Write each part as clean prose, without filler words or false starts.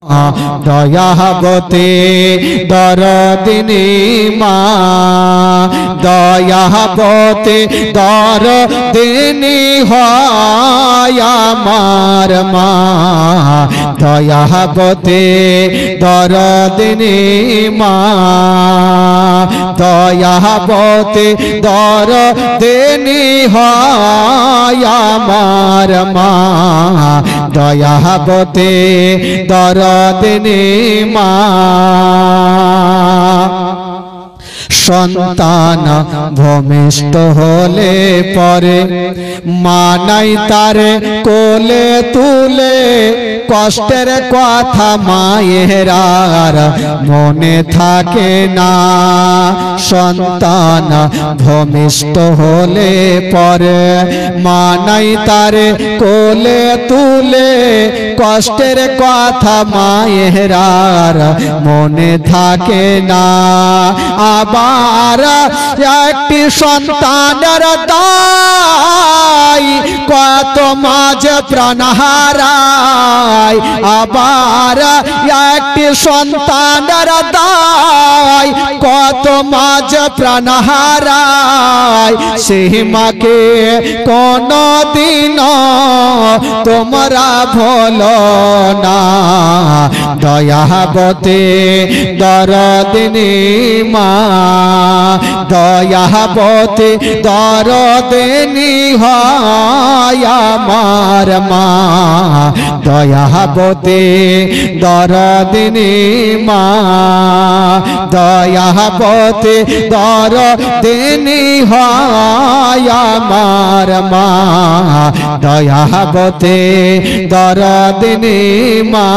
দয়াবতে দরদিনী মা, দয়াবতে দরদিনী হয় আমার মা, দয়াবতে দরদিনী মা, দয়াবতে দরদিনী হয় আমার মা, দয়াবতে দরদিনী মা। সন্তান ভূমিষ্ঠ হলে পরে মা নাই তারে কোলে তুলে, কষ্টের কথা মায়ের আর মনে থাকে না। সন্তান ভূমিষ্ঠ হলে পরে মা নাই তারে কোলে তুলে, কষ্টের কথা মায়ের আর মনে থাকে না। আবার একটি সন্তানের দায় কত মাঝে প্রাণ হারায়, আবার একটি সন্তানের দায় কত মাঝে প্রাণ হারায়। সেই মাকে কোনদিন তোমরা ভুলো না, দয়াবতে দরদিনী মা, দয়াবতে দরদিনী হয় আমার মা, দয়াবতে দরদিনী মা, দয়াবতে দরদিনী হয় আমার মা, দয়াবতে দরদিনী মা।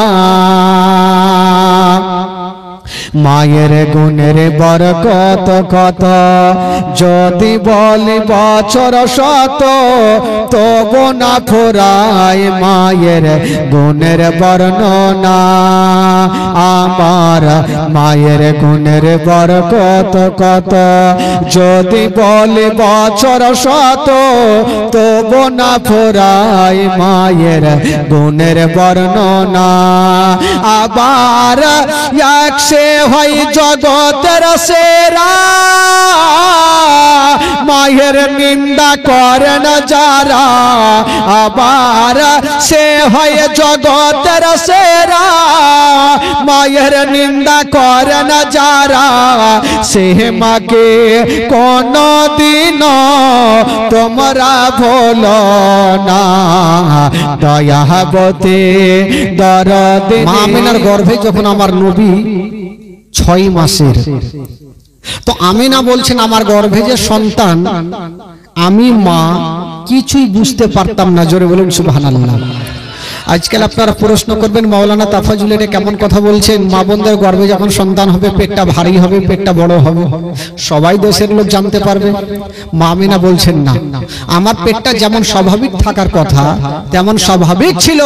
মায়ের গুণের বরকত কত যদি বলি বছর শত, তবু না ফুরায় মায়ের গুণের বর্ণনা। আমার মায়ের গুণের বরকত কত যদি বলি বছর শত, তবু না ফুরায় মায়ের গুণের বর্ণনা। আবার একসে হয় জগতের সেরা, মায়ের নিন্দা করেন যারা। আবার সে হয় জগতের সেরা, মায়ের নিন্দা করেন যারা। সে মাকে কোনদিন তোমরা ভুলো না, দয়াবতে দরদিনী। মা আমিনার গর্ভে যখন আমার নবী 6 মাসের, তো আমিনা বলছেন আমার গর্ভে যে সন্তান, আমি মা কিছুই বুঝতে পারতাম না। জোরে বলুন সুবহানাল্লাহ। আজকাল আপনারা প্রশ্ন করবেন মাওলানা তাফাজুল এটা কেমন কথা বলছেন, মা বোনদের গর্ভে যখন সন্তান হবে পেটটা ভারী হবে, পেটটা বড় হবে, সবাই দেশের লোক জানতে পারবে। মা আমিনা বলছেন না, আমার পেটটা যেমন স্বাভাবিক থাকার কথা তেমন স্বাভাবিক ছিল,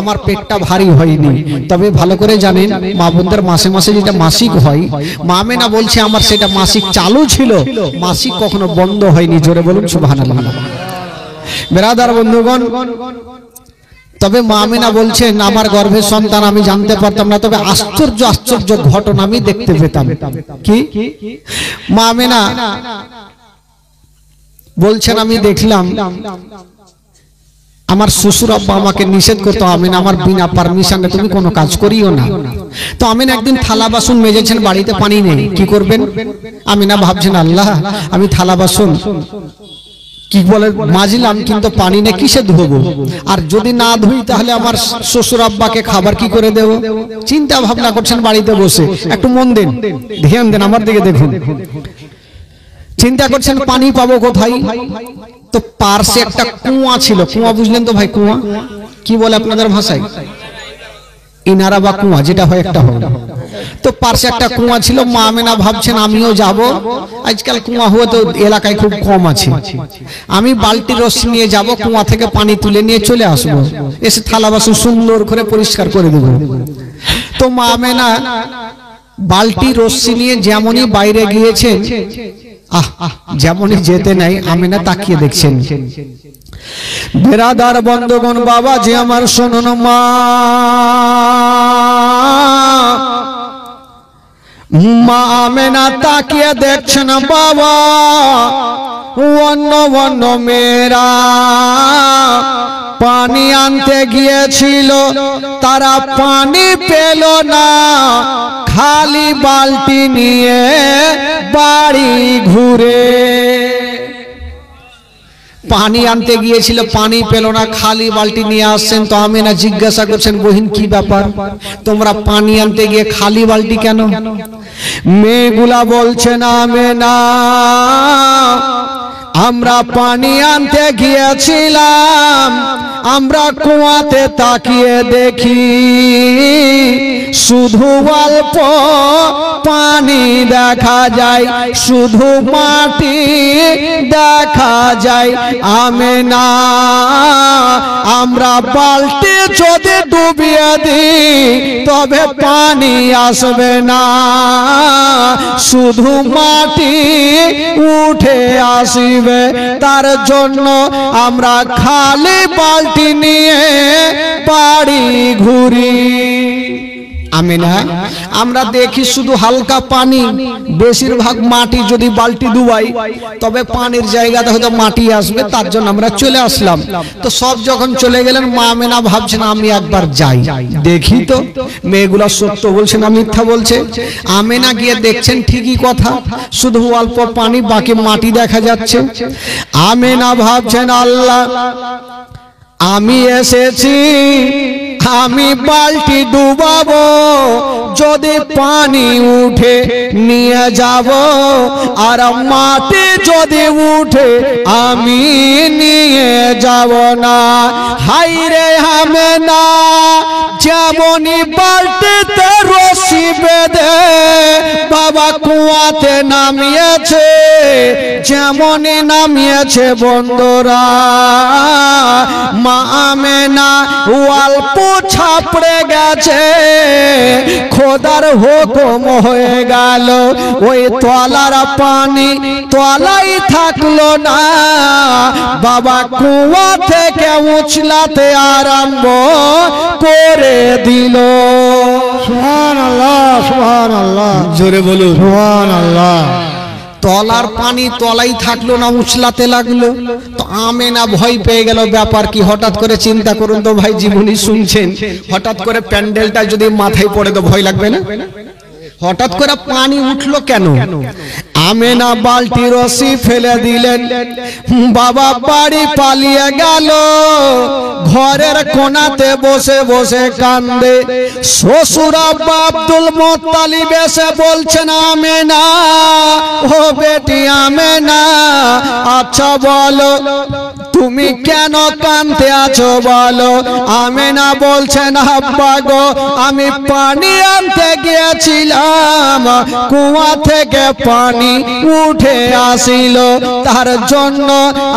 আমার পেটটা ভারী হয়নি। তবে ভালো করে জানেন মা বোনদের মাসে মাসে যেটা মাসিক হয়, মা আমিনা বলছে আমার সেটা মাসিক চালু ছিল, মাসিক কখনো বন্ধ হয়নি। জোরে বলুন সুবহানাল্লাহ। বেরাদার বন্ধুগণ, তবে মা আমিনা বলছেন আমার গর্ভের সন্তান আমি জানতে পারতাম না, তবে আশ্চর্য আশ্চর্য ঘটনা আমি দেখতে পেতাম। কি? মা আমিনা বলছেন আমি দেখলাম আমার শ্বশুর আব্বা আমাকে নিষেধ করতো, আমিনা আমার বিনা পারমিশনে তুমি কোনো কাজ করিও না। তো আমিনা একদিন থালা বাসন মেজেছেন, বাড়িতে পানি নেই, কি করবেন? আমিনা ভাবছেন আল্লাহ আমি থালা বাসন কি বলে মাজলাম, কিন্তু পানি নেই, কিসে ধোবো? আর যদি না ধুই তাহলে আমার শ্বশুর আব্বাকে খাবার কি করে দেব? চিন্তা ভাবনা করছেন বাড়িতে বসে। একটু মন দেন, ধ্যান দেন, আমার দিকে দেখুন। চিন্তা করছেন পানি পাবো কোথায়? তো পার্শ্বে একটা কুয়া ছিল। কুয়া বুঝলেন তো ভাই? কুয়া কি বলে আপনাদের ভাষায়? ইনারা বা কুয়া যেটা হয় একটা হয়। তো পাশে একটা কুয়া ছিল। মা আমিনা ভাবছেন আমিও যাব। আজকাল কুয়া হয়তো এলাকায় খুব কম আছে, আমি বালতি রস নিয়ে যাব, কুয়া থেকে পানি তুলে নিয়ে চলে আসবো, এসে থালা বাসন সুন্দর করে পরিষ্কার করে দেব। তো মা আমিনা বালতি রস্সি নিয়ে যেমনই বাইরে গিয়েছেন, যেমনই যেতে নাই আমিনা তাকিয়ে দেখছেন। বেরাদার বন্ধুগণ, বাবা যে আমার শুনুন, মা মা আমেনা তাকিয়ে দেখছেন বাবা অন্য অন্য মেয়েরা পানি আনতে গিয়েছিল, তারা পানি পেল না, খালি বালতি নিয়ে বাড়ি ঘুরে। পানি আনতে গিয়েছিল, পানি পেল না, খালি বালতি নিয়ে আসছেন। তো আমেনা জিজ্ঞাসা করছেন, বহিন কি ব্যাপার, তোমরা পানি আনতে গিয়ে খালি বালতি কেন? মেয়েগুলা বলছেন, আমেনা আমরা পানি আনতে গিয়েছিলাম, আমরা কুয়াতে তাকিয়ে দেখি শুধু অল্প পানি দেখা যায়, শুধু মাটি দেখা যায়। আমেনা আমরা বালতি যদি ডুবিয়ে দিই তবে পানি আসবে না, শুধু মাটি উঠে আসবে, তার জন্য আমরা খালি বালতি নিয়ে বাড়ি ঘুরি। আমেনা আমরা দেখি শুধু হালকা পানি, বেশিরভাগ মাটি, যদি বালতি ডুবাই তবে পানির জায়গাতে হয়তো মাটি আসবে, তার জন্য আমরা চলে আসলাম। তো সব যখন চলে গেলেন, মা আমেনা ভাবছেন আমি একবার যাই দেখি তো মেয়েগুলা সত্য বলছে না মিথ্যা বলছে। আমেনা গিয়ে দেখছেন ঠিকই কথা, শুধু অল্প পানি, বাকি মাটি দেখা যাচ্ছে। আমেনা ভাবছেন আল্লাহ আমি এসেছি, আমি বালতি ডুবাবো, যদি পানি উঠে নিয়ে যাব, আর মাটি যদি উঠে আমি নিয়ে যাব না। হাই রে আমেনা যেমনই বালতিতে রশি বেঁধে বাবা কুয়াতে নামিয়েছে, যেমনই নামিয়েছে বন্ধুরা, মা আমেনা অল্প ছাপড়ে গেছে, খোদার হুকুম হয়ে গেল, ওই তলার পানি তলাই থাকলো না, বাবা কুয়া থেকে উছলাতে আরম্ভ করে দিল। সুবহানাল্লাহ, সুবহানাল্লাহ, জোরে বলুন সুবহানাল্লাহ। তলার পানি তলাই থাকলো না, উছলাতে লাগলো। তো আমেনা ভয় পেয়ে গেল, ব্যাপার কি? হঠাৎ করে চিন্তা করুন তো ভাই, জীবনী শুনছেন, হঠাৎ করে প্যান্ডেলটা যদি মাথায় পড়ে তো ভয় লাগবে না? হঠাৎ করে পানি উঠলো কেন? আমেনা বালতি রশি ফেলে দিলেন, বাবা বাড়ি পালিয়ে গেল, ঘরের কোণাতে বসে বসে কান্দে। শ্বশুর আব্বা আব্দুল মুত্তালিব এসে বলছেন, আমেনা ও বেটি আমেনা, আচ্ছা বলো তুমি কেন কাঁদতে আছো বলো? আমেনা বলছেন, আব্বা গো আমি পানি আনতে গিয়েছিলাম, কুয়া থেকে পানি উঠে আসিল, তার জন্য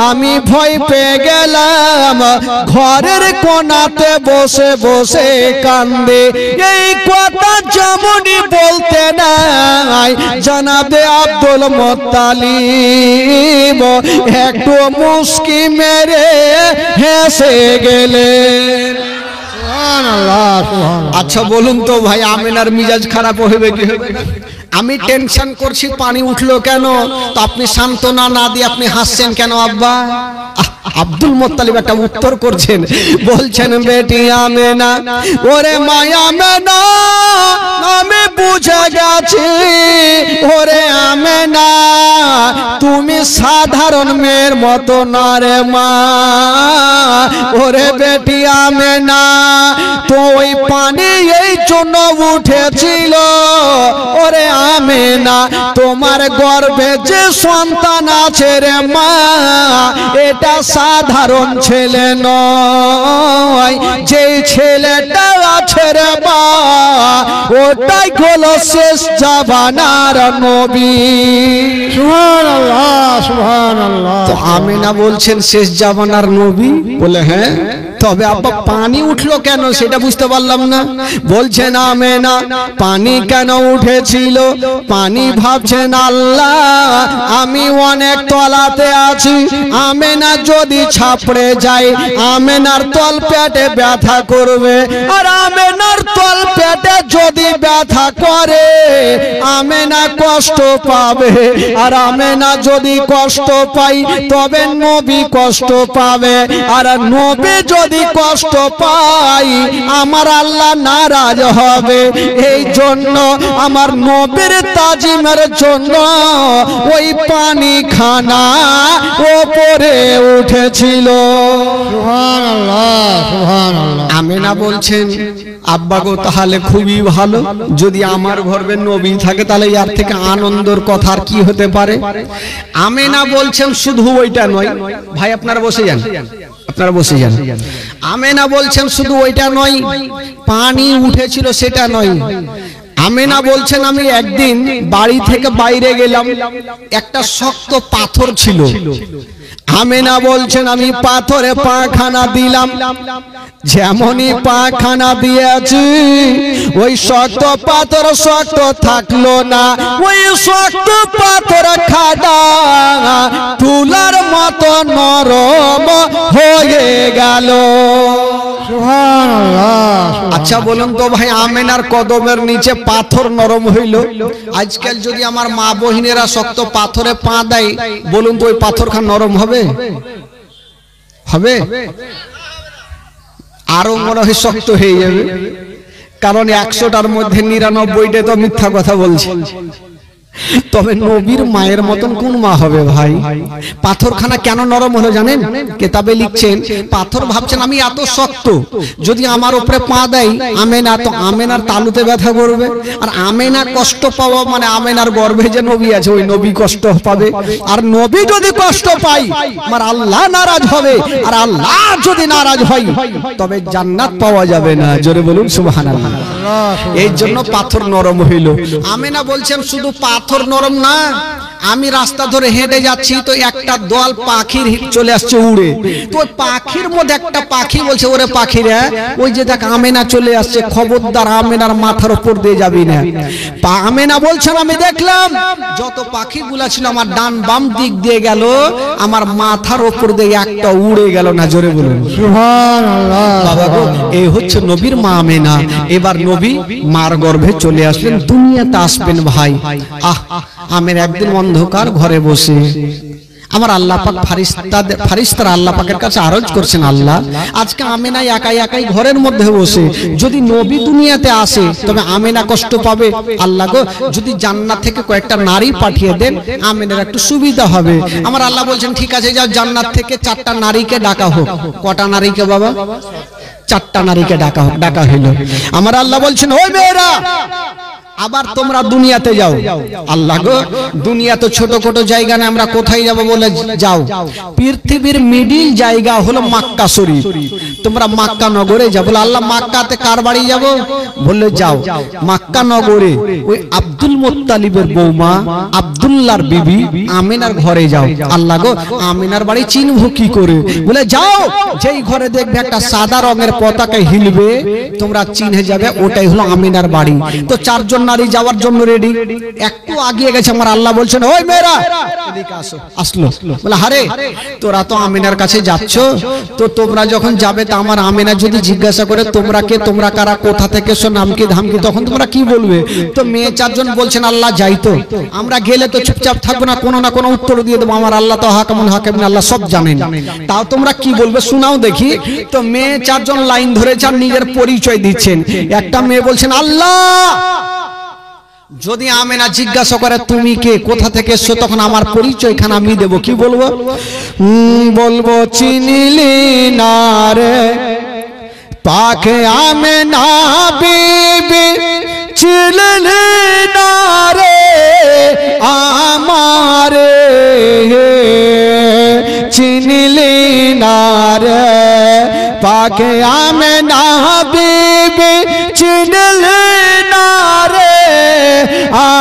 আমি ভয় পেয়ে গেলাম, ঘরের কোণাতে বসে বসে কান্দে। এই কথা যেমনই বলতে নাই জনাবে আব্দুল মুত্তালিব একটু মুস্কি মেরে হেসে গেলেন। আচ্ছা বলুন তো ভাই, আমেনার মিজাজ খারাপ হবে কি? আমি টেনশন করছি পানি উঠলো কেন, তো আপনি সান্ত্বনা না দিয়ে আপনি হাসছেন কেন আব্বা? আব্দুল মুত্তালিব একটা উত্তর করছেন, বলছেন বেটি আমেনা, ওরে মায়া আমেনা আমি বুঝে গেছি, ওরে আমেনা তুমি সাধারণ মেয়ের মতো না রে মা, ওরে বেটি আমেনা তো ওই পানি এই জন্য উঠেছিল, ওরে আমেনা তোমার গর্ভে যে সন্তান আছে রে মা, এটা সাধারণ ছেলে নয়, যেই ছেলেটা আছে রে মা ওটাই হলো শেষ জামানার নবী। সুবহানাল্লাহ, সুবহানাল্লাহ। তো আমেনা বলছেন শেষ জামানার নবী? বলে হ্যাঁ। তবে আব্বা পানি উঠলো কেন সেটা বুঝতে পারলাম না। বলছেন আমেনা পানি কেন উঠেছিল? পানি ভাবছেন আল্লাহ আমি অনেক তলাতে আছি, আমেনা যদি ছাপড়ে যায় আমেনার তল পেটে ব্যথা করবে, আর আমেনার তল পেটে যদি ব্যথা করে আমেনা কষ্ট পাবে, আর আমেনা যদি কষ্ট পাই তবে নবী কষ্ট পাবে, আর নবী যদি কষ্ট পাই আমার আল্লাহ নারাজ হবে। এই জন্য আমার নবীর তাজিমের জন্য ওই পানি খানা ওপরে উঠেছিল। সুবহানাল্লাহ সুবহানাল্লাহ। আমেনা বলছেন আব্বা গো তাহলে খুবই ভালো, যদি আমার ঘরে নবী থাকে তাহলে এর থেকে আনন্দের কথা আর কি হতে পারে। আমেনা বলছেন শুধু ওইটা নয়, ভাই আপনারা বসে যান, আপনারা বসে যান। আমেনা বলছেন শুধু ওইটা নয়, পানি উঠেছিল সেটা নয়। আমেনা বলছেন আমি একদিন বাড়ি থেকে বাইরে গেলাম, একটা শক্ত পাথর ছিল। আমেনা বলছেন আমি পাথরে পাখানা দিলাম, যেমনই পাখানা দিয়েছি ওই শক্ত পাথর শক্ত থাকলো না, ওই শক্ত পাথর খাডা তুলার মতো নরম হয়ে গেল। আচ্ছা বলুন তো ভাই, আমেনার কদমের নিচে পাথর নরম হইল, আজকাল যদি আমার মা বহিনেরা শক্ত পাথরে পা দেয় বলুন তো ওই পাথর খান নরম হবে? হবে? আরো মনে হয় শক্ত হয়ে যাবে, কারণ 100টার মধ্যে 99টা তো মিথ্যা কথা বলছে। তবে নবীর মায়ের মতন কোন মা হবে ভাই? পাথরখানা কেন নরম হলো জানেন? কিতাবে লিখছেন পাথর ভাবছেন আমি এত শক্ত, যদি আমার উপরে পা দেয় আমেনা তো আমেনার তালুতে ব্যথা করবে, আর আমেনা কষ্ট পাওয়া মানে আমেনার গর্ভে যে নবী আছে ওই নবী কষ্ট পাবে, আর নবী যদি কষ্ট পাই আমার আল্লাহ নারাজ হবে, আর আল্লাহ যদি নারাজ হয় তবে জান্নাত পাওয়া যাবে না। জোরে বলুন সুবহানাল্লাহ। এই জন্য পাথর নরম হইল। আমেনা বলছেন শুধু পাথর নরম না, আমি রাস্তা ধরে হেঁটে যাচ্ছি তো একটা দল পাখির চলে আসছে উড়ে, তো পাখির মধ্যে একটা পাখি বলছে ওরে পাখিরা ওই যে দেখ আমেনা চলে আসছে, খবরদার আমেনার মাথার উপর দিয়ে যাবি না। আমেনা বলছেন আমি দেখলাম যত পাখিগুলা ছিল আমার ডান বাম দিক দিয়ে গেল, আমার মাথার উপর দিয়ে একটা উড়ে গেল না। জোরে বলুন সুবহানাল্লাহ। বাবা গো এই হচ্ছে নবীর মা আমেনা। এবার নবী মার গর্ভে চলে আসলেন, দুনিয়াতে আসবেন ভাই। আমের একদিন অন্ধকার ঘরে বসে আমার আল্লাহ পাক ফারিস্তারা আল্লাহ পাকের কাছে আরজ করছেন, আল্লাহ আজকে আমেনা একাই একাই ঘরের মধ্যে বসে, যদি নবী দুনিয়াতে আসে তবে আমেনা কষ্ট পাবে, আল্লাহ গো যদি জান্নাত থেকে কয়েকটা নারী পাঠিয়ে দেন আমেনার একটু সুবিধা হবে। আমার আল্লাহ বলছেন ঠিক আছে যাও, জান্নাত থেকে 4টা নারীকে ডাকা হোক। কটা নারীকে বাবা? 4টা নারীকে ডাকা হোক। ডাকা হইল। আমার আল্লাহ বলছেন ওই মেয়েরা আবার তোমরা দুনিয়াতে যাও। আল্লাহ গো দুনিয়া তো ছোট ছোট জায়গা না, আমরা কোথায় যাব বলে যাও? পৃথিবীর মিডিল জায়গা হলো মক্কা শরীফ, তোমরা মক্কা নগরে যাও। বলে আল্লাহ মক্কাতে কার বাড়ি যাব? বললে যাও মক্কা নগরে ওই আব্দুল মুত্তালিবের বৌমা আব্দুল্লাহর বিবি আমিনার ঘরে যাও। আল্লাহ গো আমিনার বাড়ি চিনবো কি করে? বলে যাও, যেই ঘরে দেখবে একটা সাদা রঙের পতাকা হিলবে তোমরা চিনে যাবে ওটাই হলো আমিনার বাড়ি। তো 4 জন নারী যাওয়ার জন্য রেডি, একটু আগিয়ে গেছে। আমার আল্লাহ বলছেন ওই মেয়েরা এদিকে আসো। আসলো। বলে আরে তোরা তো আমিনার কাছে যাচ্ছ, তো তোমরা যখন যাবে তা আমার আমিনা যদি জিজ্ঞাসা করে তোমরা কে, তোমরা কারা, কোথা থেকে এসো, নাম কি ধাম কি, তখন তোমরা কি বলবে? তো মেয়ে 4 জন বলছেন আল্লাহ যাই তো, আমরা গেলে তো চুপচাপ থাকবো না, কোনো না কোনো উত্তর দিয়ে দেবো। আমার আল্লাহ তো হাকামুল হাকিম, আল্লাহ সব জানেন, তাও তোমরা কি বলবে শোনাও দেখি। তো মেয়ে 4 জন লাইন ধরেছে আর নিজের পরিচয় দিচ্ছেন। একটা মেয়ে বলছেন আল্লাহ যদি আমেনা জিজ্ঞাসা করে তুমি কে, কোথা থেকে এসছো, তখন আমার পরিচয় খান আমি দেবো। কি বলবো? বলবো চিনিলি না রে পাকে আমেনা বিবি, চিনিলি না রে আমারে, চিনিলি না রে পাকে আমেনা বিবি, চিনিলি না রে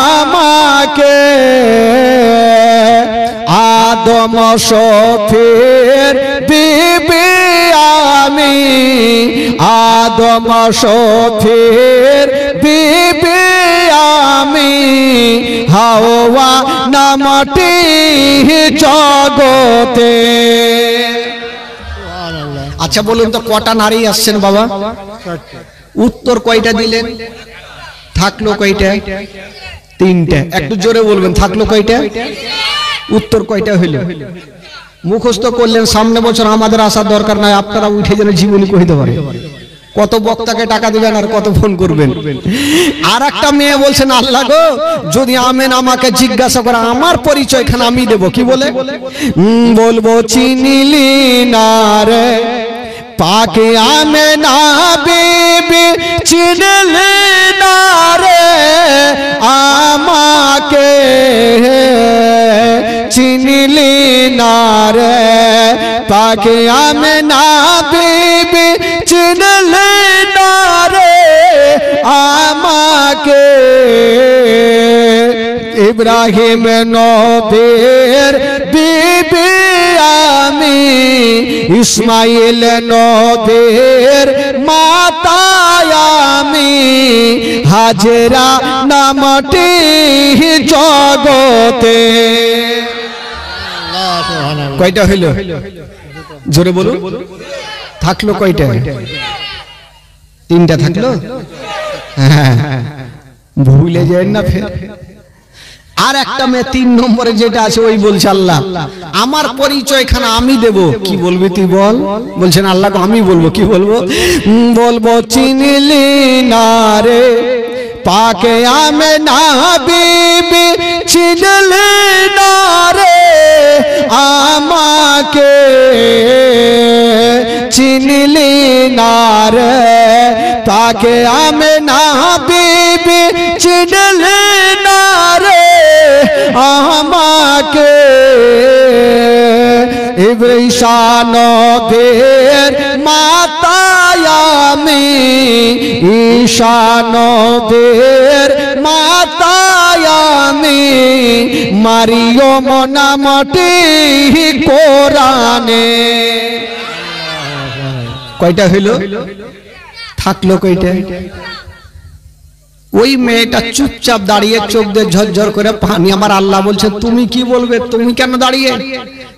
আমাকে। আদম শফির বিবি আমি আদম শফির বিবি আমি হাওয়া নামটি জগতে। আচ্ছা বলুন তো কটা নারী আসছেন বাবা? উত্তর কয়টা দিলেন? থাকলো কয়টা? তিনটা। একটু জোরে বলবেন, থাকলো কয়টা? উত্তর কয়টা হইল? মুখস্থ করলেন, সামনে বছর আমাদের আসার দরকার নাই, আপনারা উঠে যেন জীবনী কইতে পারে। কত বক্তাকে টাকা দিবেন আর কত ফোন করবেন। আর একটা মেয়ে বলছেন, আল্লাহ গো যদি আমেন আমাকে জিজ্ঞাসা করে আমার পরিচয় খান আমি দেব। কি বলে? বলবো চিনিলি না রে পাকে আমেনা বিবি, চিনলি না রে আমাকে, চিনলি না রে পাকে আমেনা বিবি, চিনলি না রে আমাকে। ইব্রাহিম নবীর বিবি আমি, ইসমাইল নবীর মাতা আমি, হাজেরা নামটি জগতে। কয়টা হইল? জোরে বলুন। থাকলো কয়টা? তিনটা থাকলো। হ্যাঁ, ভুলে যান না ফের। আর একটা মেয়ে 3 নম্বরে যেটা আছে ওই বলছে, আল্লাহ আমার পরিচয় খানা আমি দেব। কি বলবি তুই বল? বলছেন আল্লাহ আমি বলবো। কি বলবো? বলবো চিনলি না রে পাকে আমেনা বিবি, চিনলি না রে আমাকে, চিনলি না রে পাকে আমেনা বিবি, চিনলি না রে আমাকে। ইব্রাহিম নবীর মাতা আমি, ঈসা নবীর মাতা আমি, মারিয়ম নামটি কোরআনে। কয়টা হইল? থাকলো কয়টা? ওই মেয়েটা চুপচাপ দাঁড়িয়ে চোখ দিয়ে ঝরঝর করে পানি। আমার আল্লাহ বলছে তুমি কি বলবে? তুমি কেন দাঁড়িয়ে?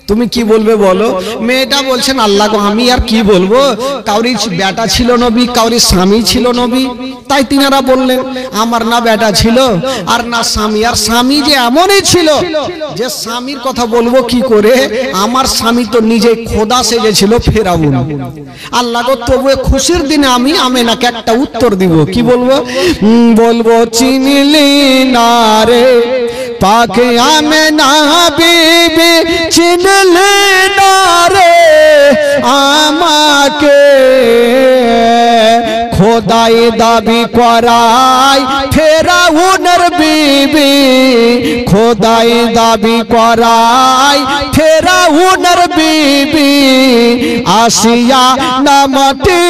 তুমি কি বলবে বলো? মেয়েটা বলছেন আল্লাহ গো আমি আর কি বলবো, কাউরি বেটা ছিল নবী, কাউরি স্বামী ছিল নবী, তাই তিনারা বললেন আমার না বেটা ছিল আর না স্বামী। আর স্বামী যে এমনই ছিল যে স্বামীর কথা বলবো কি করে, আমার স্বামী তো নিজে খোদা সেজেছিল ফেরাউন। আল্লাহ গো তবু খুশির দিনে আমি আমেনাকে একটা উত্তর দিব। কি বলবো? বলবো চিনলি না রে পাকে আমেনা বিবি, চিনলি না রে আমাকে, খোদাই দাবি করাই ফেরাউনের বিবি, খোদাই দাবি করাই ফেরাউনের বিবি, আসিয়া নামটি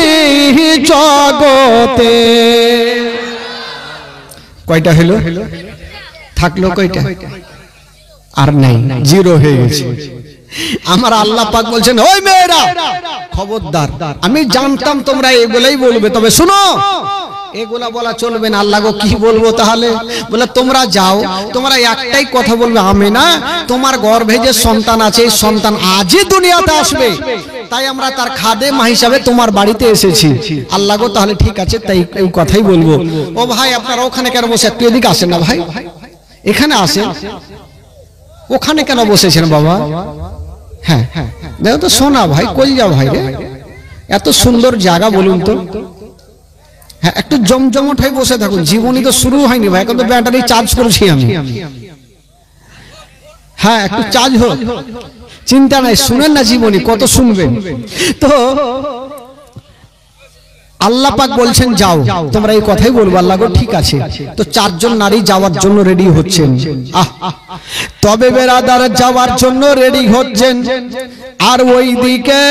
জগতে। কয়টা হলো? থাকলো কয়টা? আর নাই, জিরো হয়ে গেছে। আমার আল্লাহ পাক বলছেন ওই মেয়েরা খবরদার, আমি জানতাম তোমরা এগুলাই বলবে, তবে শুনো এগুলা বলা চলবে না। আল্লাহ গো কি বলবো তাহলে? বলে তোমরা যাও, তোমরা একটাই কথা বলবে আমেনা তোমার গর্ভে যে সন্তান আছে এই সন্তান আজই দুনিয়াতে আসবে, তাই আমরা তার খাদেমা হিসাবে তোমার বাড়িতে এসেছি। আল্লাহ গো তাহলে ঠিক আছে, তাই এই কথাই বলবো। ও ভাই আপনারা ওখানে কেন বসে? একটু এদিকে আসেন না ভাই, এখানে আসেন। ওখানে কেন বসেছেন বাবা? হ্যাঁ দেখো তো সোনা ভাই, কই যাও ভাই রে, এত সুন্দর জায়গা বলুন তো। হ্যাঁ একটু জমজমট হয়ে বসে থাকুন, জীবনী তো শুরু হয়নি ভাই, এখন তো ব্যাটারি চার্জ করেছি আমি। হ্যাঁ একটু চার্জ হোক, চিন্তা নাই, শুনেন না জীবনী কত শুনবেন। তো আল্লাহ পাক বলছেন যাও, তোমরা এই কথাই বলবো। আল্লাহ গো ঠিক আছে। তো 4 জন নারী যাওয়ার জন্য রেডি হচ্ছেন। তবে বেরাদার যাওয়ার জন্য রেডি হচ্ছেন, আর ওইদিকে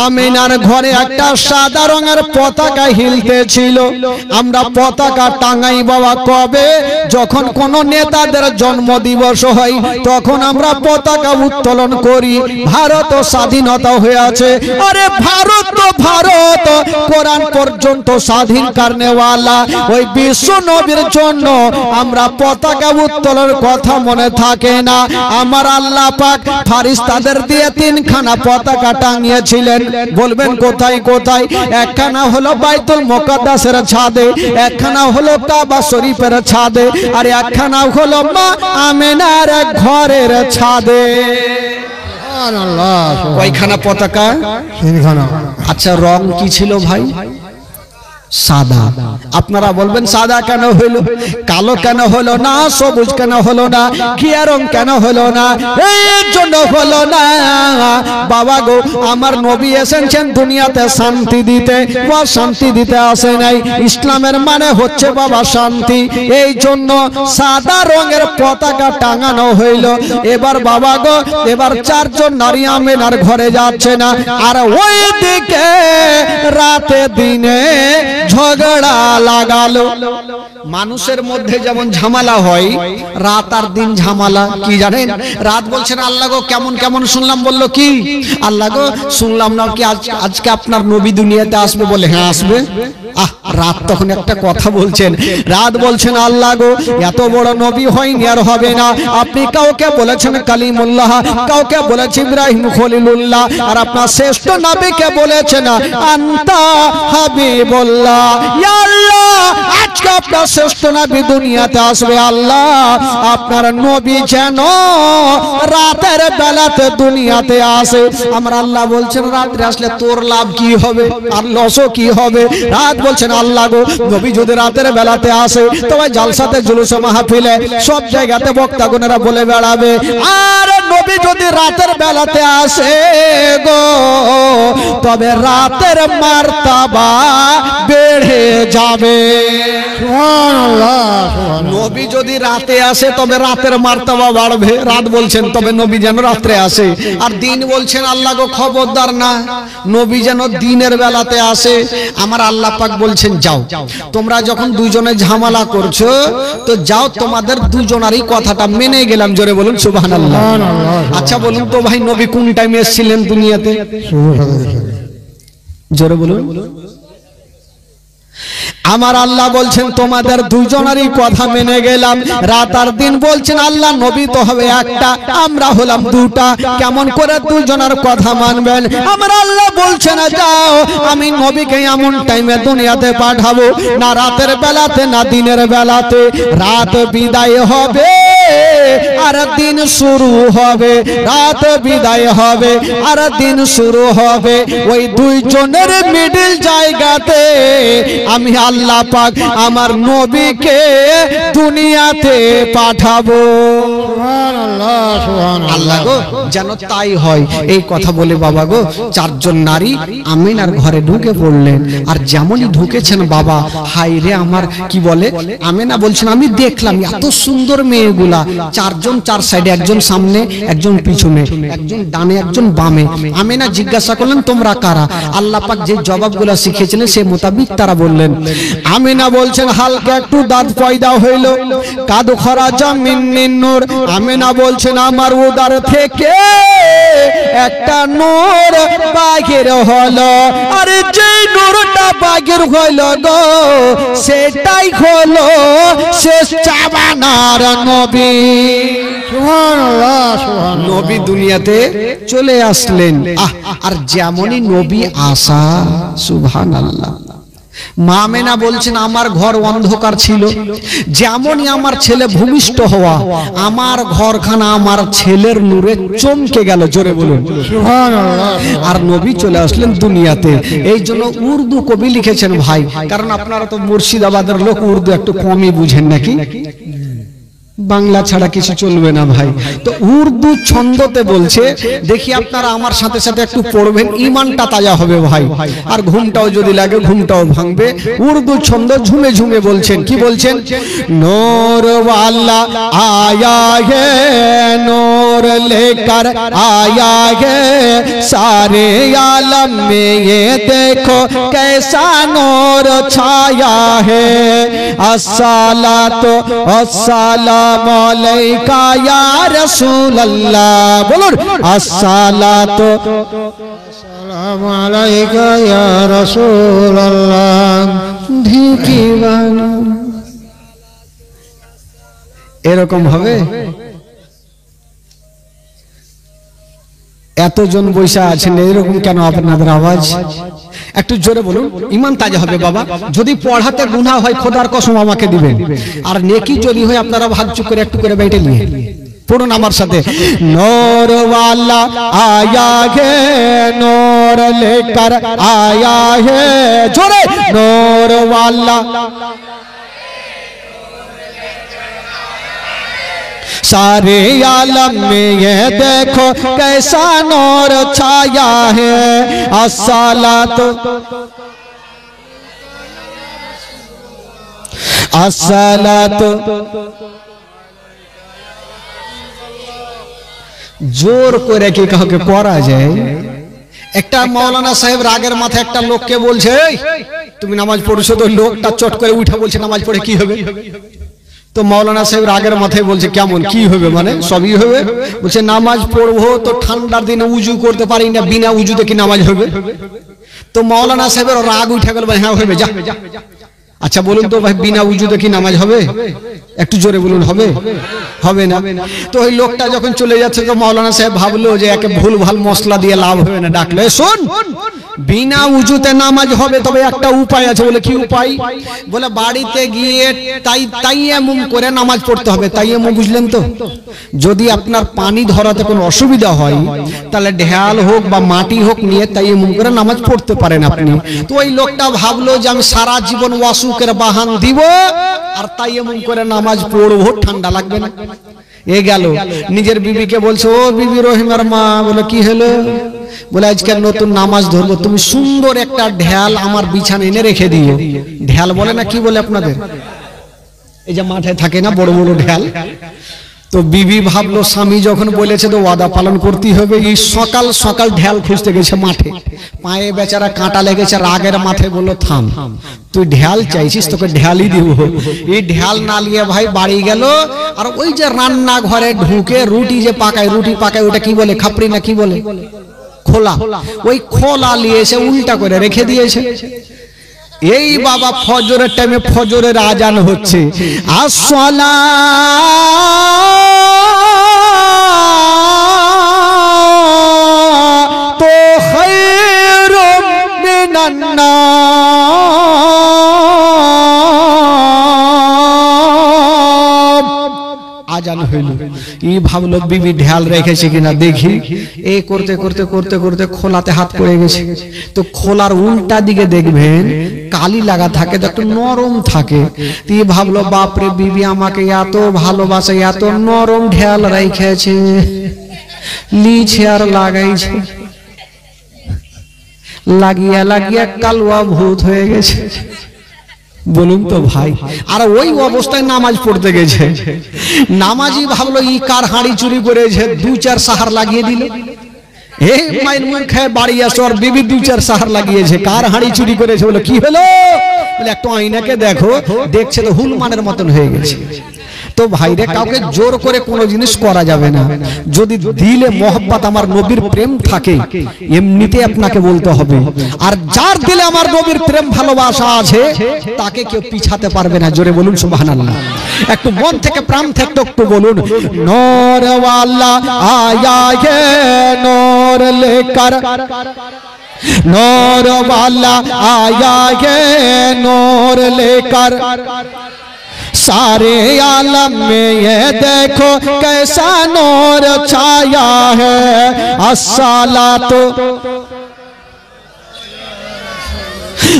আমিনার ঘরে একটা সাদা রঙের পতাকা হিলতেছিল। আমরা পতাকা টাঙাই বাবা কবে? যখন কোন নেতাদের জন্মদিবস হয় তখন আমরা পতাকা উত্তোলন করি। ভারত স্বাধীনতা হয়েছে, আরে ভারত তো ভারত, কোরআন পর্যন্ত স্বাধীন কারণেওয়ালা ওই বিশ্ব নবীর জন্য আমরা পতাকা উত্তোলনের কথা মনে থাকে না? আমার আল্লাহ পাক ফারিস্তাদের দিয়ে 3খানা পতাকা টাঙিয়েছিলেন। বলবেন কোথায় কোথায়? একখানা হলো বাইতুল মুকাদ্দাসের ছাদে, একখানা হলো কাবা শরীফের ছাদে, আর একখানা হলো মা আমিনার ঘরের ছাদে। কয়খানা পতাকা? 3খানা। আচ্ছা, রং কি ছিল ভাই? সাদা। আপনারা বলবেন সাদা কেন হলো, কালো কেন হলো না, সবুজ কেন হলো না, ঘিয়া রং কেন হলো না? এই জন্য হলো না বাবা গো, আমার নবী এসেছেন দুনিয়াতে শান্তি দিতে, বা শান্তি দিতে আসে নাই। ইসলামের মানে হচ্ছে বাবা শান্তি। এই জন্য সাদা রঙের পতাকা টাঙানো হইল। এবার বাবা গো, এবার 4 জন নারী আমিনার ঘরে যাচ্ছে না, আর ওই দিকে রাতে দিনে ঝগড়া লাগালো। মানুষের মধ্যে যেমন ঝামেলা হয়, রাত আর দিন ঝামেলা কি জানেন? রাত বলছেন আল্লাহ গো কেমন কেমন শুনলাম, বললো কি আল্লাহ গো শুনলাম না কি আজকে আপনার নবী দুনিয়াতে আসবে, বলে হ্যাঁ আসবে। রাত তখন একটা কথা বলছেন, রাত বলছেন আল্লাহ গো এত বড় নবী হয়নি আর হবে না, আপনি কাউকে বলেছেন কালিমুল্লাহ, কাউকে বলেছেন ইব্রাহিম খলিলুল্লাহ, আর আপনার শ্রেষ্ঠ নবীকে বলেছেন আনতা হাবিবুল্লাহ। ইয়া আল্লাহ, আজকে আপনার শ্রেষ্ঠ নবী দুনিয়াতে আসবে, আল্লাহ আপনার নবী যেন রাতের বেলাতে দুনিয়াতে আসে। আমার আল্লাহ বলছেন রাত্রে আসলে তোর লাভ কি হবে আর লসও কি হবে? রাত বলছেন আল্লাহ গো নবী যদি রাতের বেলাতে আসে তবে জালসাতে জুলুসে মাহফিলে সব জায়গাতে বক্তাগণেরা বলে বেড়াবে, আর নবী যদি রাতের বেলাতে আসে গো তবে রাতের মার্তাবা বেড়ে যাবে। সুবহানাল্লাহ। নবী যদি রাতে আসে তবে রাতের মার্তাবা বাড়বে। রাত বলছেন তবে নবী যেন রাত্রে আসে, আর দিন বলছেন আল্লাহ গো খবরদার না, নবী যেন দিনের বেলাতে আসে। আমার আল্লাহ পাক বলছেন যাও, তোমরা যখন দুজনে ঝামেলা করছো তো যাও, তোমাদের দুজনারই কথাটা মেনে গেলাম। জোরে বলুন সুবহানাল্লাহ। আচ্ছা বলুন তো ভাই, নবী কোন টাইমে এসেছিলেন দুনিয়াতে? জোরে বলুন। আমার আল্লাহ বলছেন তোমাদের দুজনেরই কথা মেনে গেলাম। রাত আর দিন বলছেন আল্লাহ নবী তো হবে একটা, আমরা হলাম দুটা, কেমন করে দুজনের কথা মানবেন? আমার আল্লাহ বলছেন যাও, আমি নবীকে এমন টাইমে দুনিয়াতে পাঠাবো, না রাতের বেলাতে না দিনের বেলাতে। রাত বিদায় হবে আর দিন শুরু হবে, রাত বিদায় হবে আর দিন শুরু হবে। ওই দুইজনের মিডল জায়গাতে আমি আল্লাহ পাক আমার নবীকে দুনিয়াতে পাঠাবো। সুবহানাল্লাহ, সুবহানাল্লাহ। আল্লাহ গো যেন তাই হয়। এই কথা বলে বাবা গো 4 জন নারী আমিনার ঘরে ঢুকে পড়লেন, আর যেমনই ঢুকেছেন বাবা, হাই রে আমার কি বলে, আমিনা বলছেন আমি দেখলাম এত সুন্দর মেয়েগুলা, 4 জন 4 সাইডে, একজন সামনে একজন পিছনে, একজন ডানে একজন বামে। আমিনা জিজ্ঞাসা করলেন তোমরা কারা? আল্লাহ পাক যে জবাবগুলো শিখিয়েছিলেন সে মোতাবিক তারা বললেন। আমিনা বলছেন হালকা একটু দাঁত পয়দা হইল, কাদ খরাজা মিন নূর। আমিনা বলছেন আমার উদার থেকে একটা নূর বাহির হলো, আর যে নূরটা বাহির হইল গো সেটাই হলো শেষ জামানার নবী। সুবহানাল্লাহ, সুবহানাল্লাহ। নবী দুনিয়াতে চলে আসলেন। আর যেমনই নবী আসা, সুবহানাল্লাহ। মা আমেনা বলছেন আমার ঘর অন্ধকার ছিল, যেমনই আমার ছেলে ভূমিষ্ঠ হওয়া আমার ঘরখানা আমার ছেলের নূরে চমকে গেল। জোরে বলুন সুবহানাল্লাহ। আর নবী চলে আসলেন দুনিয়াতে। এই জন্য উর্দু কবি লিখেছেন ভাই, কারণ আপনারা তো মুর্শিদাবাদের লোক, উর্দু একটু কমই বুঝেন নাকি, বাংলা ছাড়া কিছু চলবে না ভাই। তো উর্দু ছন্দতে বলছে, দেখি আপনারা আমার সাথে সাথে একটু পড়বেন, ইমানটা তাজা হবে ভাই, আর ঘুমটাও যদি লাগে ঘুমটাও ভাঙবে। উর্দু ছন্দ ঝুমে ঝুমে বলছেন, কি বলছেন? নূর ওয়ালা আয়া হে নূর नूर लेकर आया है सारे आलम में ये देखो कैसा नूर छाया है अस्सलातु वस्सलामु अलैका या रसूल अल्लाह बोलो अस्सलातु अस्सलामु अलैका या रसूल अल्लाह ढिकी बानो এরকম হবে এতজন বৈশা আছেন এরকম কেন আপনাদের আওয়াজ একটু জোরে বলুন ঈমান তাজা হবে বাবা যদি পড়াতে গুনাহ হয় খোদার কসম আমাকে দিবেন আর নেকি যদি হয় আপনারা ভাগ চুপ করে একটু করে বেটে নিয়ে পড়ুন আমার সাথে নূর वाला आया है नूर लेकर आया है জোরে नूर वाला सारे आलम में ये देखो कैसा नूर छाया है अस्सलातु अस्सलातु जोर করে কি কাউকে পড়া যায় একটা মাওলানা সাহেব রাগের মাথায় একটা লোককে বলছে তুমি নামাজ পড়ছো তো লোকটা চট করে উঠে বলছে নামাজ পড়ে কি হবে तो मौलाना साहब रागेर माथे बोलছে কেমন কি হবে মানে সবই হবে বলছে নামাজ পড়বো তো ঠান্ডার দিনে উজু করতে পারি না বিনা উজুতে কি নামাজ হবে তো মৌলানা সাহেবের রাগ উঠে গেল হ্যাঁ হবে যা আচ্ছা বলুন তো ভাই বিনা উজুতে কি নামাজ হবে একটু জোরে বলুন হবে হবে না তো ওই লোকটা যখন চলে যাচ্ছে তো মৌলানা সাহেব ভাবলো যে একে ভুল ভাল মশলা দিয়ে লাভ হবে না ডাকলে শুন বিনা উজুতে নামাজ হবে তবে একটা উপায় আছে বলে কি উপায় বলে বাড়িতে গিয়ে তাইয়াম্মুম করে নামাজ পড়তে হবে তাইয়াম্মুম বুঝলেন তো যদি আপনার পানি ধরাতে কোনো অসুবিধা হয় তাহলে ঢেল হোক বা মাটি হোক নিয়ে তাইয়াম্মুম করে নামাজ পড়তে পারেন আপনি তো ওই লোকটা ভাবলো যে আমি সারা জীবন ওয়াসুকের বাহান দিব আর তাইয়াম্মুম করে নামাজ পড়বো ঠান্ডা লাগবে না এ গেল নিজের বিবিকে বলছে ও বিবি রহিমার মা বলে কি হলো বলে আজকে নতুন নামাজ ধরবো তুমি সুন্দর একটা ঢেল আমার বিছানা এনে রেখে দিও ঢেল বলে না কি বলে আপনাদের এই যে মাঠে থাকে না বড় বড় ঢেল তো বিবি ভাবলো স্বামী যখন বলেছে তো ওয়াদা পালন করতেই হবে এই সকাল সকাল ঢেল খুঁজতে গেছে মাঠে পায়ে বেচারা কাঁটা লেগেছে রাগের মাথায় বললো থাম তুই ঢেল চাইছিস তোকে ঢেলই দিব এই ঢেল না নিয়ে ভাই বাড়ি গেল আর ওই যে রান্না ঘরে ঢুকে রুটি পাকায় ওটা কি বলে খাপড়ি না কি বলে খোলা ওই খোলা নিয়ে এসে উল্টা করে রেখে দিয়েছে এই বাবা ফজরের টাইমে ফজরের আজান হচ্ছে আসসালাতু খায়রুম মিনান নাম আজান হইল এই ভাবলো বিবি ঢাল রেখেছে কিনা দেখি এই করতে করতে করতে করতে খোলাতে হাত পড়ে গেছে তো খোলার উল্টা দিকে দেখবেন কালি লাগা থাকে তো একটু নরম থাকে তুই ভাবলো বাপরে বিবি আমাকে এত ভালোবাসে এত নরম ঢাল রেখেছে লিছে আর লাগাইছে লাগিয়া লাগিয়া কালুয়া ভূত হয়ে গেছে বলুন তো ভাই আর ওই অবস্থায় নামাজ পড়তে গেছে নামাজি ভাবলো ই কার হাঁড়ি চুরি করেছে দু চার সাহার লাগিয়ে দিল এ মাইন মুখ খায় বাড়ি আসো আর বিবি দু চার সাহার লাগিয়েছে কার হাঁড়ি চুরি করেছে বলে কি হলো বলে একটু আয়নাকে দেখো দেখছে তো হুলমানের মতন হয়ে গেছে তো ভাইরে কাউকে জোর করে কোনো জিনিস করা যাবে না যদি দিলে মোহব্বত আমার নবীর প্রেম থাকে এমনিতে আপনাকে বলতে হবে আর যার দিলে আমার নবীর প্রেম ভালোবাসা আছে তাকে কেউ পিছাতে পারবে না জোরে বলুন সুবহানাল্লাহ একটু মন থেকে প্রাণ থেকে একটু বলুন নূর ওয়ালা আয়া হে নূর লেकर नूर वाला आया है नूर लेकर सारे आलम में ये देखो कैसा नूर छाया है अस्सलातु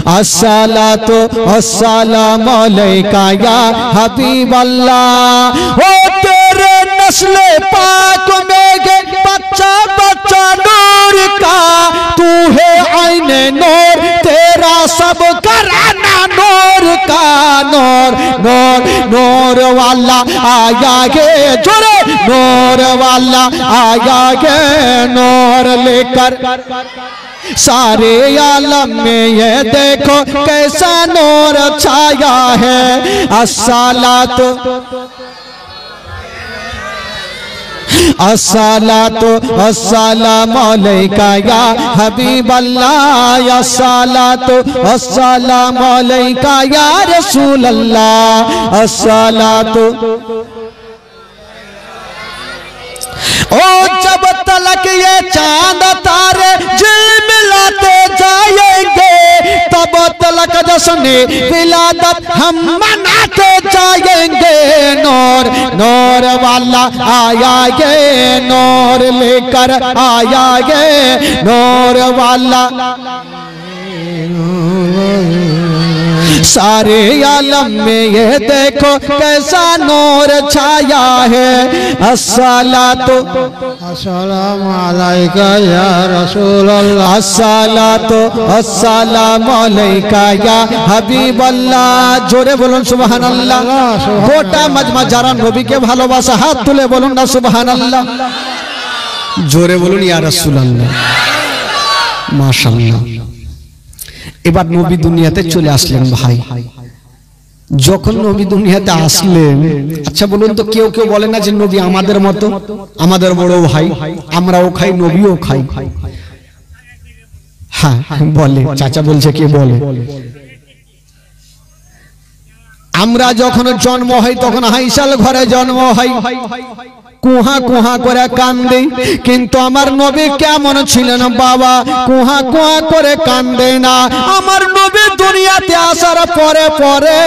अस्सलातु वस्सलामु अलैका या हबीब अल्लाह ओ तेरे नस्ले पाक में गे बच्चा बच्चा नूर का, तू है आईने नूर, तेरा सब कराना नूर का। नूर नूर नूर वाला आया गे, जोरे नूर वाला आया गे नूर लेकर। सारे आलम में ये देखो कैसा नूर छाया है। अस्सलातु अस्सलातु अस्सलामु अलैका या हबीब अल्लाह, अस्सलातु अस्सलामु अलैका या रसूल अल्लाह, अस्सलातु। ओ जब तलक ये चांद तारे झिलमिलाते जाएंगे, तब तलक जश्न विलादत हम मनाते जाएंगे। नूर नूर वाला आया गे, नूर लेकर आया गे नूर वाला। सारे आलम में ये देखो कैसा नूर छाया है। अस्सलातु अस्सलामु अलैका या रसूल अल्लाह, अस्सलातु अस्सलामु अलैका या हबीब अल्लाह। जोरे बोलुन सुबहानाल्लाह। गोटा मजमा जारा नबी के भालोबासा हाथ तुले बोलुन ना सुबहानाल्लाह। जोरे बोलुन या रसूलुल्लाह। माशाআল্লাহ। এবার নবী দুনিয়াতে চলে আসলেন ভাই। যখন নবী দুনিয়াতে আসলেন, আচ্ছা বলুন তো কেউ কেউ বলে না যে নবী আমাদের মতো, আমাদের বড় ভাই, আমরাও খাই নবীও খাই? হ্যাঁ বলে, চাচা বলছে কে বলে। আমরা যখন জন্ম হয় তখন হাইসাল ঘরে জন্ম হয়, কুহা কুহা করে কান্দে, কিন্তু আমার নবী কেমন ছিলেন বাবা, কুহা কুহা করে কান্দে না। আমার নবী দুনিয়াতে আসার পরে পরে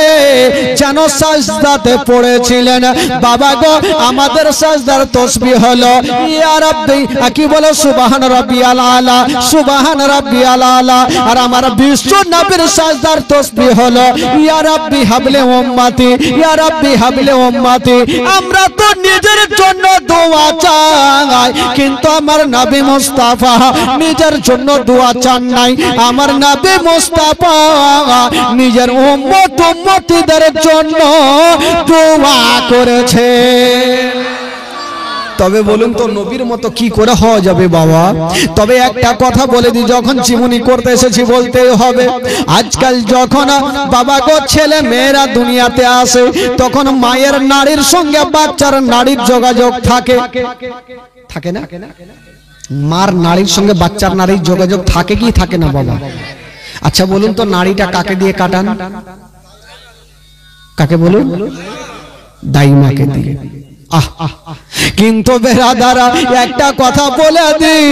যেন সাজদাতে পড়েছিলেন। বাবা গো, আমাদের সাজদার তাসবিহ হলো ইয়া রাব্বি, কি বলো সুবহান রাব্বিয়াল আলা, সুবহান রাব্বিয়াল আলা। আর আমার বিশ্ব নবীর সাজদার তাসবিহ হলো ইয়া রাব্বি হাবলে উম্মতি, ইয়া রাব্বি হাবলে উম্মতি। আমরা তো নিজের জন্য দোয়া চাই, কিন্তু আমার নবী মুস্তাফা নিজের জন্য দোয়া চান নাই। আমার নবী মুস্তাফা নিজের উম্মত উম্মতিদের জন্য দোয়া করেছে। তবে বলুন তো নবীর মতো কি করে হওয়া যাবে বাবা? তবে একটা কথা বলে দিই, যখন জীবনী করতে এসেছি বলতেই হবে। আজকাল যখন বাবা গো ছেলে মেয়েরা দুনিয়াতে আসে, তখন মায়ের নাড়ির সঙ্গে বাচ্চার নাড়ির যোগাযোগ থাকে, থাকে না? মার নাড়ির সঙ্গে বাচ্চার নাড়ির যোগাযোগ থাকে কি থাকে না বাবা? আচ্ছা বলুন তো নাড়িটা কাকে দিয়ে কাটান? কাকে বলুন? দাইমাকে দিয়ে। কিন্তু বেরাদারা একটা কথা বলে দিই,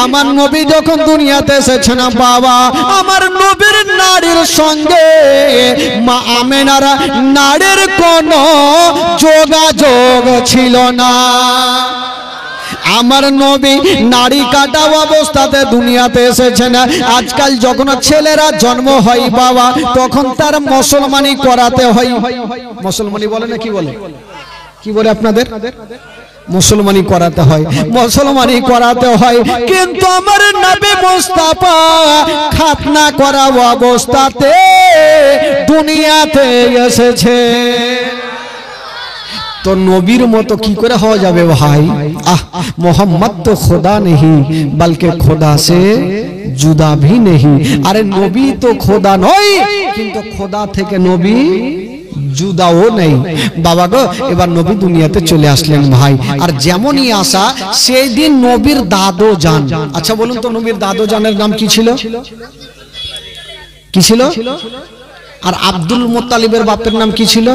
আমার নবী যখন দুনিয়াতে এসেছেন বাবা, আমার নবীর নারীর সঙ্গে মা আমেনার নারীর কোনো যোগাযোগ ছিল না। আমার নবী নারী কাটা অবস্থাতে দুনিয়াতে এসেছেন। আজকাল যখন ছেলেরা জন্ম হয় বাবা, তখন তার মুসলমানি করাতে হয়। মুসলমানি বলে না কি বলে? কি বলে আপনাদের? মুসলমানি করাতে হয়, মুসলমানি করাতে হয়। কিন্তু আমার নবী মুস্তাফা খাতনা করা অবস্থাতে দুনিয়াতে এসেছে। तो नबीर मतो की करे हो जाबे भाई? मोहम्मद तो खुदा नहीं बल्कि खुदा से जुदा भी नहीं। अरे नबी तो खुदा नय, किन्तु खुदा थेके नबी जुदाओ नहीं। बाबा गो एबार नबी दुनियाते चले आसलेन भाई, और जेमनई आशा सेई दिन नबीर दादो जान। अच्छा बोलुन तो नबीर दादो जानेर नाम की छिलो? की छिलो? और आब्दुल मुत्तालिबेर बापेर नाम की छिलो?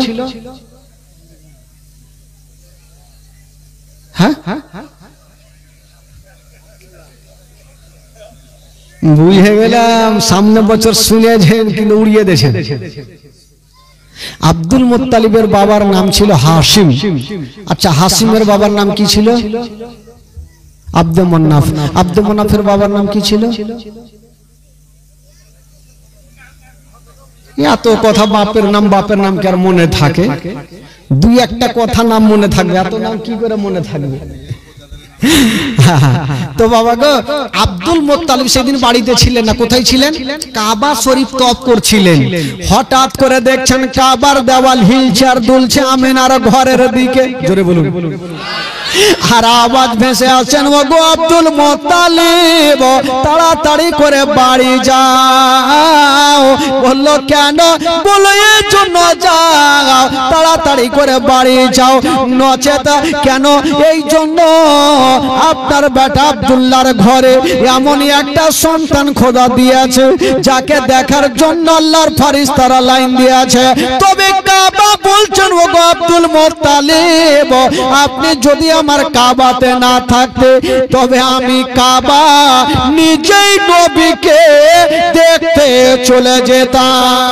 বুঝে গেলাম সামনে বছর শুনেছেন কিন্তু উড়িয়ে দিয়েছেন। আব্দুল মুত্তালিবের বাবার নাম ছিল হাশিম। আচ্ছা হাশিমের বাবার নাম কি ছিল? আব্দুল মুন্নাফ। আব্দুল মুন্নাফের বাবার নাম কি ছিল? এত কথা বাপের নাম কি আর মনে থাকে? দুই একটা কথা নাম মনে থাকবে, এত নাম কি করে মনে থাকবে? তো বাবা গো, আব্দুল মুত্তালিব সেদিন বাড়িতে ছিলেন না, কোথায় ছিলেন? কাবা শরীফ তওয়াফ করছিলেন। হঠাৎ করে দেখছেন কাবার দেওয়াল হিলছে আর দুলছে আমিনার ঘরের দিকে। জোরে বলুন। আর আওয়াজ ভেসে আসছেন, ও গো আব্দুল মুত্তালিব, তাড়াতাড়ি করে বাড়ি যাও। বললো কেন? বলো এর জন্য যাও, তাড়াতাড়ি করে বাড়ি যাও, নচেত কেন? এই জন্য আপনার বেটা আব্দুল্লাহর ঘরে এমনই একটা সন্তান খোদা দিয়েছে যাকে দেখার জন্য আল্লাহর ফেরেশতারা লাইন দিয়েছে। তবে কাবা বলছেন, ও গো আব্দুল মুত্তালিব, আপনি যদি আমার কাবাতে না থাকতে তবে আমি কাবা নিজেই নবীকে দেখতে চলে যেতাম।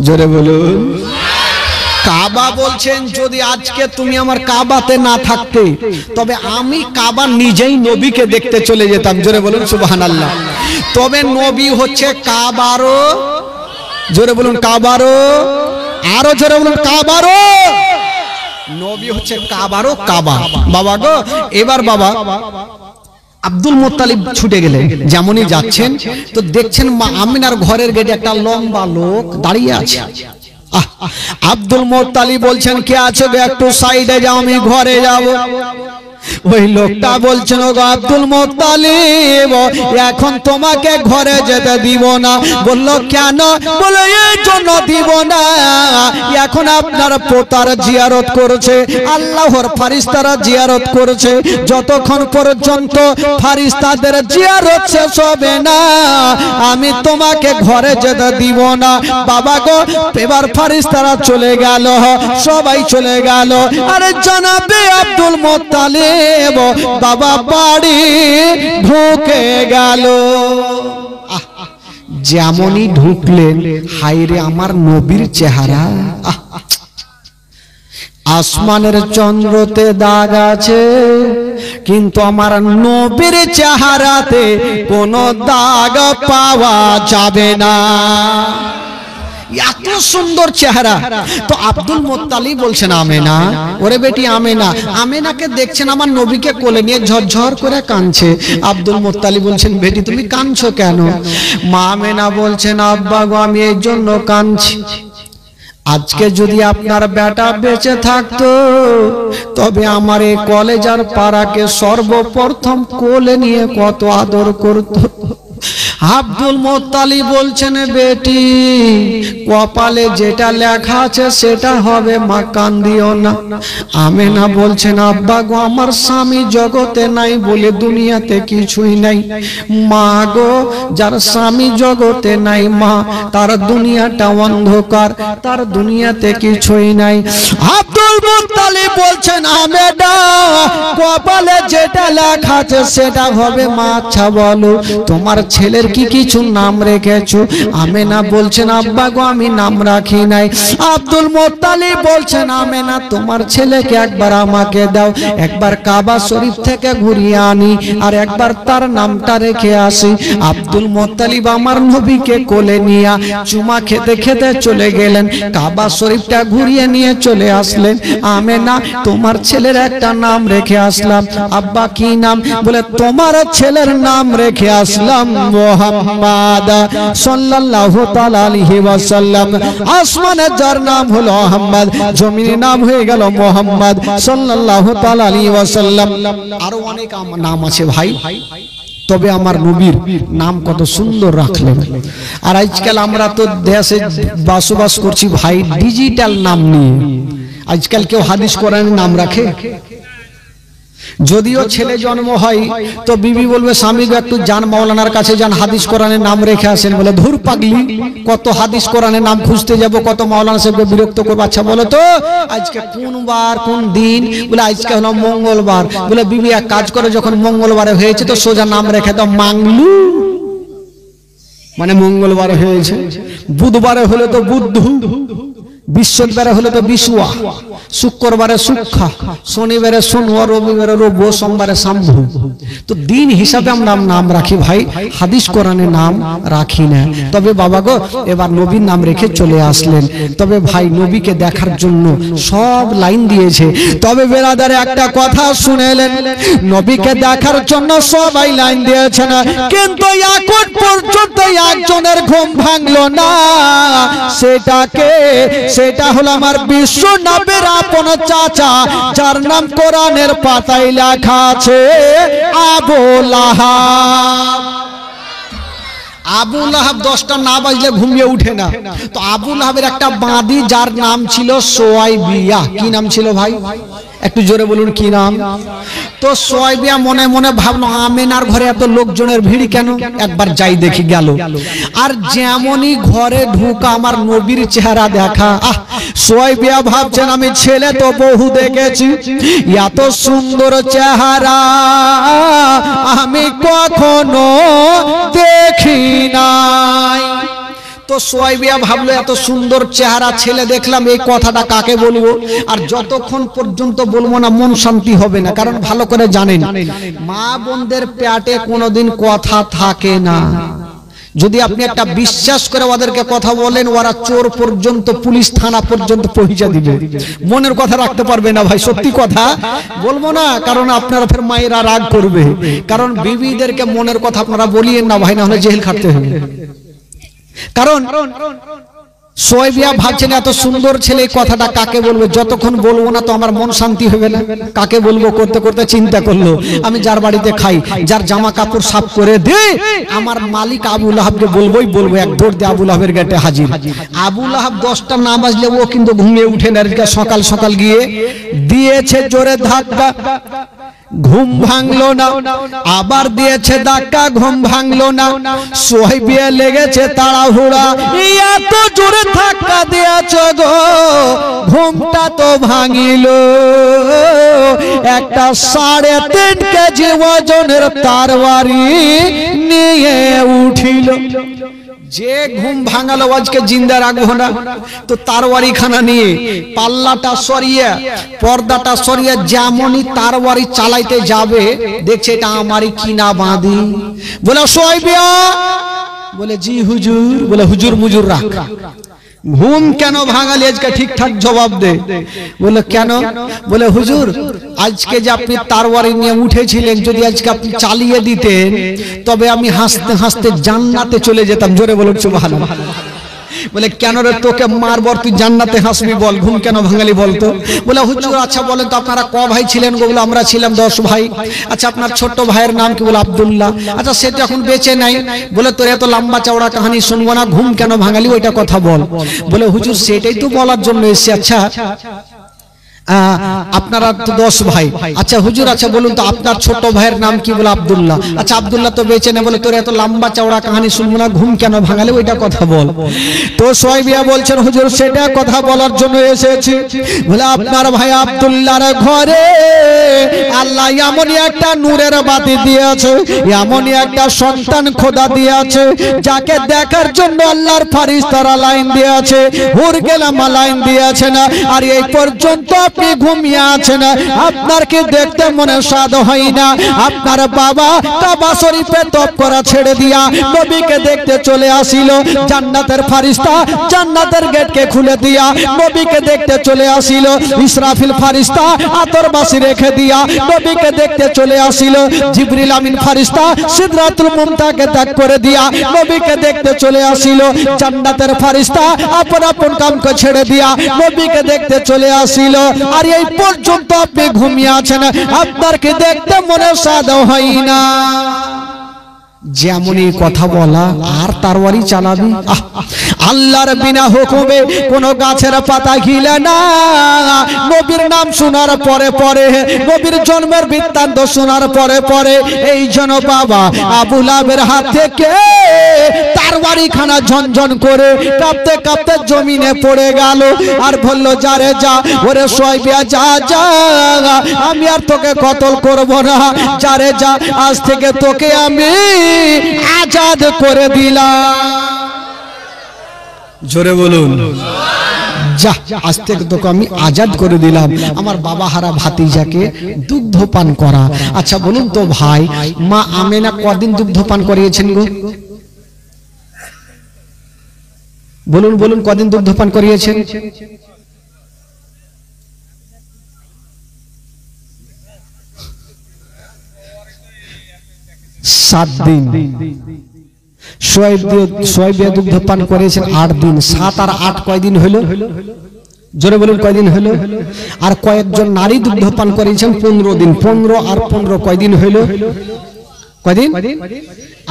জোরে বলুন। কাবা বলছেন যদি আজকে তুমি আমার কাবাতে না থাকতে তবে আমি কাবা নিজেই নবীকে দেখতে চলে যেতাম। জোরে বলুন সুবহানাল্লাহ। তবে নবী হচ্ছে কাবারও, জোরে বলুন কাবারও, আরো জোরে বলুন কাবারও। নবী হচ্ছে কাবারও কাবা। বাবা গো, এবার বাবা আব্দুল মুত্তালিব ছুটে গেলেন। যেমনই যাচ্ছেন তো দেখছেন মা আমিনার ঘরের গেটে একটা লম্বা লোক দাঁড়িয়ে আছে। আব্দুল মুত্তালিব বলছেন, কে আছো গো, একটু সাইডে যাও, আমি ঘরে যাব। ওই লোকটা বলছেন, ও গো আব্দুল মুত্তালিব, এখন তোমাকে ঘরে যেতে দিব না। বললো কেন? বলে এই জন্য দিব না, এখন আপনার পোতার জিয়ারত করছে, আল্লাহর ফেরেশতারা জিয়ারত করছে। যতক্ষণ পর্যন্ত ফেরেশতাদের জিয়ারত শেষ হবে না আমি তোমাকে ঘরে যেতে দিব না। বাবা গো, এবার ফেরেশতারা চলে গেল, সবাই চলে গেল। আরে জনাবে আব্দুল মুত্তালিব বাবা বাড়ি ঢুকে গেল। যেমনই ঢুকলেন, হায়রে আমার নবীর চেহারা। আসমানের চন্দ্রতে দাগ আছে কিন্তু আমার নবীর চেহারাতে কোনো দাগ পাওয়া যাবে না। এত সুন্দর চেহারা। তো আব্দুল মুত্তালিব বলছেন, আমেনা, ওরে বেটি আমেনা। আমেনাকে দেখছেন আমার নবীকে কোলে নিয়ে ঝরঝর করে কাঁদছে। আব্দুল মুত্তালিব বলছেন, বেটি তুমি কাঁদছো কেন? মা আমেনা বলছেন, আব্বা গো, আমি এই জন্য কাঁদছি, আজকে যদি আপনার বেটা বেঁচে থাকতো তবে আমার এই কলেজার পাড়াকে সর্বপ্রথম কোলে নিয়ে কত আদর করতো। আব্দুল মুত্তালিব বলছেন, বেটি কপালে যেটা লেখা আছে সেটা হবে, মা কান্দিও না। আমেনা বলছেন, আব্বা গো, আমার স্বামী জগতে নাই বলে দুনিয়াতে কিছুই নাই। মা গো, যার স্বামী জগতে নাই মা, তার দুনিয়াটা অন্ধকার, তার দুনিয়াতে কিছুই নাই। আব্দুল মুত্তালিব বলছেন, আমেনা কপালে যেটা লেখা আছে সেটা হবে, মা আচ্ছা বলো তোমার ছেলের কি কিছু নাম রেখেছো? আমেনা বলছেন, আব্বা গো, আমি নাম রাখি নাই। আব্দুল মুত্তালিব বলছেন, আমেনা তোমার ছেলেকে একবার আমাকে দাও, একবার কাবা শরীফ থেকে ঘুরিয়ে আনি আর একবার তার নামটা রেখে আসি। আব্দুল মুত্তালিব আমার নবীকে কোলে নিয়ে চুমা খেতে খেতে চলে গেলেন, কাবা শরীফটা ঘুরিয়ে নিয়ে চলে আসলেন। আমেনা তোমার ছেলের একটা নাম রেখে আসলাম। আব্বা কি নাম? বলে তোমার ছেলের নাম রেখে আসলাম মুহাম্মদ সাল্লাল্লাহু তাআলা আলাইহি ওয়াসাল্লাম। আসমানে যার নাম হলো আহমদ, জমিনে নাম হয়ে গেল মুহাম্মদ সাল্লাল্লাহু তাআলা আলাইহি ওয়াসাল্লাম। আরো অনেক নাম আছে ভাই, তবে আমার নবীর নাম কত সুন্দর রাখলেন। আর আজকাল আমরা তো দেশে বসবাস করছি ভাই ডিজিটাল নাম নিয়ে। আজকাল কেউ হাদিস কোরআনের নাম রাখে? যদিও ছেলে জন্ম হয় তো বিবি বলবে, স্বামী গো একটু যান মাওলানার কাছে যান, হাদিস কোরআনের নাম রেখে আসেন। বলে ধুর পাগলি, কত হাদিস কোরআনের নাম খুঁজতে যাব, কত মাওলানা সাহেবকে বিরক্ত করবো। আচ্ছা বলো তো আজকে কোন বার কোন দিন? বলে আজকে হলো মঙ্গলবার। বলে বিবি এক কাজ করে, যখন মঙ্গলবারে হয়েছে তো সোজা নাম রেখে দাও মাংলু, মানে মঙ্গলবার হয়েছে। বুধবারে হলে তো বুদ্ধু, বৃহস্পতিবারে হলে তো বিশুয়া, শুক্রবারে সুক্ষা, শনিবারে সোনুয়া, রবিবারে রবু, সোমবারে শাম্ভু। তো দিন হিসাবে আমরা নাম রাখি ভাই, হাদিস কোরআনে নাম রাখি না। তবে বাবা গো এবার নবীর নাম রেখে চলে আসলেন। তবে ভাই নবীকে দেখার জন্য সব লাইন দিয়েছে, তবে বেরাদারে একটা কথা শুনেলেন, নবীকে দেখার জন্য সবাই লাইন দিয়েছে না, কিন্তু এখন পর্যন্ত একজনের ঘুম ভাঙলো না। সেটা হলো আমার বিশ্ব নবীর আপন চাচা, যার নাম কোরআনের পাতায় লেখা আছে আবু লাহাব। আবু লাহাব 10টা না বাজলে ঘুমিয়ে উঠে না। তো আবু লাহাবের একটা বাঁদি যার নাম ছিল সোয়াইবিয়া। কি নাম ছিল ভাই? একটু জোরে বলুন কি নাম? তো সোয়াইবিয়া মনে মনে ভাবলো আমেনার ঘরে এত লোকজনের ভিড় কেন, একবার যাই দেখি। গেল, আর যেমনই ঘরে ঢুকা আমার নবীর চেহারা দেখা। সোয়াইবিয়া ভাবছেন আমি ছেলে তো বহু দেখেছি, এত সুন্দর চেহারা আমি কখনো দেখি নাই। তো সোয়াইবিয়া ভাবলো এত সুন্দর চেহারা ছেলে দেখলাম, এই কথাটা কাকে বলবো? আর যতক্ষণ পর্যন্ত বলবো না মন শান্তি হবে না। কারণ ভালো করে জানেন মা বোনদের পেটে কোনোদিন কথা থাকে না। যদি আপনি একটা বিশ্বাস করে ওদেরকে কথা বলেন, ওরা চোর পর্যন্ত, পুলিশ থানা পর্যন্ত পৌঁছে দিবে। মনের কথা রাখতে পারবে না ভাই, সত্যি কথা বলবো না, কারণ আপনারা ফের মায়েরা রাগ করবে। কারণ বিবিদেরকে মনের কথা আপনারা বলিয়েন না ভাই, না হলে জেল খাটতে হবে। কারণ সোয়াইবিয়া ভাবছেন এত সুন্দর ছেলে, এই কথাটা কাকে বলবো? যতক্ষণ বলবো না তো আমার মন শান্তি হবে না। কাকে বলবো করতে করতে চিন্তা করলো, আমি যার বাড়িতে খাই, যার জামা কাপড় সাফ করে দে, আমার মালিক আবু লাহাবকে বলবোই বলবো। এক দৌড় দিয়ে আবু লাহাবের গেটে হাজির। আবু লাহাব 10টা না বাজলে ও কিন্তু ঘুমিয়ে উঠে না। সকাল সকাল গিয়ে দিয়েছে জোরে ধাক্কা, ঘুম ভাঙলো না। আবার দিয়েছে ধাক্কা, ঘুম ভাঙলো না। সোয়াইবিয়া লেগেছে তাড়াহুড়া, এত জোরে ধাক্কা দিয়েছে গো, ঘুমটা তো ভাঙিল। একটা 3.5 কেজি ওজনের তরবারি নিয়ে উঠিল। যে ঘুম ভাঙালো আজকে জিন্দা রাখবো না। তো তারওয়ারি খানা নিয়ে পাল্লাটা সরিয়ে, পর্দাটা সরিয়ে যেমনই তারওয়ারি চালাইতে যাবে, দেখছে এটা আমারই কিনা বাঁধি। বলে সোয়াইবিয়া, বলে জি হুজুর। বলে হুজুর মুজুর রাখ, ঘুম কেন ভাঙালি আজকে ঠিকঠাক জবাব দে। বলে কেন? বলে হুজুর আজকে যে আপনি তারওয়ারি নিয়ে উঠেছিলেন, যদি আজকে আপনি চালিয়ে দিতেন তবে আমি হাসতে হাসতে জান্নাতে চলে যেতাম। জোরে বলুন সুবহানাল্লাহ। বলে কেন রে, তোকে মারবো তুই জান্নাতে হাসবি, বল ঘুম কেন ভাঙালি বলতো? বলে হুজুর আচ্ছা বলেন তো আপনারা ক ভাই ছিলেন? বলে আমরা ছিলাম 10 ভাই। আচ্ছা আপনার ছোট ভাইয়ের নাম কি? বলে আব্দুল্লাহ। আচ্ছা সেটা এখন বেঁচে নাই। বলে তোর এত লম্বা চওড়া কাহিনী শুনবো না, ঘুম কেন ভাঙালি ওইটা কথা বল। বলে হুজুর সেটাই তো বলার জন্য এসেছি। আচ্ছা আপনারা তো 10 ভাই। আচ্ছা হুজুর আচ্ছা বলুন তো আপনার ছোট ভাইয়ের নাম কি? বলে আব্দুল্লাহ। আচ্ছা আব্দুল্লাহ তো বেঁচে নেই। বলে তোর এত লম্বা চওড়া কাহিনী শুনবো না, ঘুম কেন ভাঙালে ওইটা কথা বল। তো সোয়াইবিয়া বলছেন হুজুর সেটা কথা বলার জন্য এসেছি। বলে আপনার ভাই আব্দুল্লাহর ঘরে আল্লাহ এমনই একটা নূরের বাতি দিয়েছে, এমনই একটা সন্তান খোদা দিয়েছে, যাকে দেখার জন্য আল্লাহর ফেরেশতারা লাইন দিয়েছে, হুর গেলামা লাইন দিয়েছে না। আর এই পর্যন্ত আপনি ঘুমিয়ে আছেন, আপনার কি দেখতে মনে স্বাদ হয় না? আপনার বাবা কাবা শরীফে তওয়াফ করা ছেড়ে দিয়া নবীকে দেখতে চলে আসিল। জান্নাতের ফেরেশতা জান্নাতের গেটকে খুলে দিয়া নবীকে দেখতে চলে আসিল। ইসরাফিল ফেরেশতা আতরবাসী রেখে দিয়া নবীকে দেখতে চলে আসিল। জিবরিল আমিন ফেরেশতা সিদরাতুল মুনতাহাকে ত্যাগ করে দিয়া নবীকে দেখতে চলে আসিল। জান্নাতের ফেরেশতা আপন আপন কামকে ছেড়ে দিয়া নবীকে দেখতে চলে আসিল। আর এই পর্যন্ত আপনি ঘুমিয়ে আছেন, আপনার কি দেখতে মনে স্বাদ হয় না? যেমনই কথা বলা আর তারওয়ারি চালাবি। আল্লাহর বিনা হুকুমে কোন গাছের পাতা গিলে না। নবীর নাম শোনার পরে পরে, নবীর জন্মের বৃত্তান্ত শোনার পরে পরে এই জন বাবা আবু লাহাবের হাত থেকে তারওয়ারি খানা ঝনঝন করে কাঁপতে কাঁপতে জমিনে পড়ে গেল। আর বলল যারে যা, ওরে সোয়াইবিয়া যা যা, আমি আর তোকে কতল করব না। যারে যা, আজ থেকে তোকে আমি আজাদ করে দিলাম। জোরে বলুন। যা আজ থেকে তোকে আমি আজাদ করে দিলাম আমার বাবা হারা ভাতিজাকে দুগ্ধ পান করা। আচ্ছা বলুন তো ভাই, মা আমেনা কদিন দুগ্ধ পান করিয়েছেন গো? বলুন বলুন, কদিন দুগ্ধ পান করিয়েছেন? 7 দিন। সোয়েব দুগ্ধ পান করেছেন 8 দিন। 7 আর 8 কয়দিন হলো? জোরে বলুন কয়দিন হলো? আর কয়েকজন নারী দুগ্ধ পান করেছেন 15 দিন। 15 আর 15 কয়দিন হলো? কয়দিন?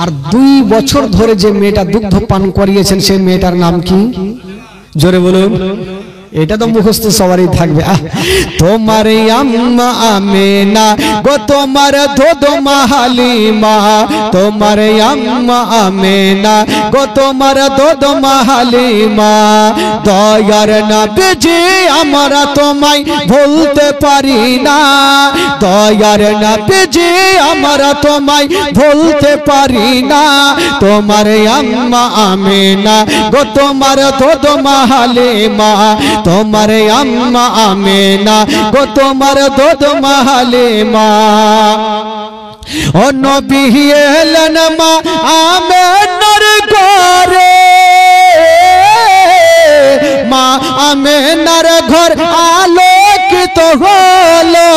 আর 2 বছর ধরে যে মেয়েটা দুগ্ধ পান করিয়েছেন সেই মেয়েটার নাম কি? জোরে বলুন। এটা তো মুখস্থ সবারই থাকবে। তোমার আম্মা আমেনা গো তোমার দুধ মা হালিমা, তোমার আম্মা আমেনা গো তোমার দুধ মা হালিমা। দয়ার নবীজি আমরা তোমায় ভুলতে পারি না, দয়ার নবীজি আমরা তোমায় ভুলতে পারি না। তোমার আম্মা আমেনা গো তোমার দুধ মা হালিমা, তোমার আম্মা আমেনা গো তোমার দুধ মা হালিমা। ও নবী এলেন মা আমেনার ঘরে, মা আমেনার ঘর আলোকিত হলো।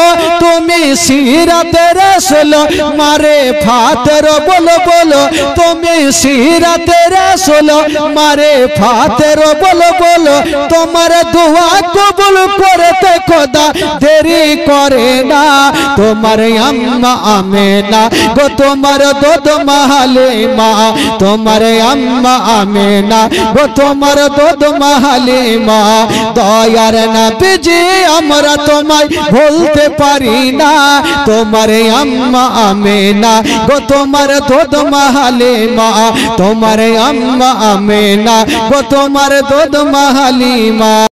তুমি সিরাতে রাসূল মারে ফাতের বলো বলো, তুমি সিরাতে রাসূল মারে ফাতের বলো বলো। তোমার দোয়া কবুল করতে খোদা দেরি করে না। তোমার আম্মা আমেনা গো তোমার দুধ মা হালিমা, তোমার আম্মা আমেনা গো তোমার দুধ মা হালিমা। দয়ার নবীজি আমরা তোমায় ভুলতে পারি না, তোমার আম্মা আমেনা গো তোমার দুধ মা হালিমা, তোমার আম্মা আমেনা গো তোমার দুধ মা হালিমা।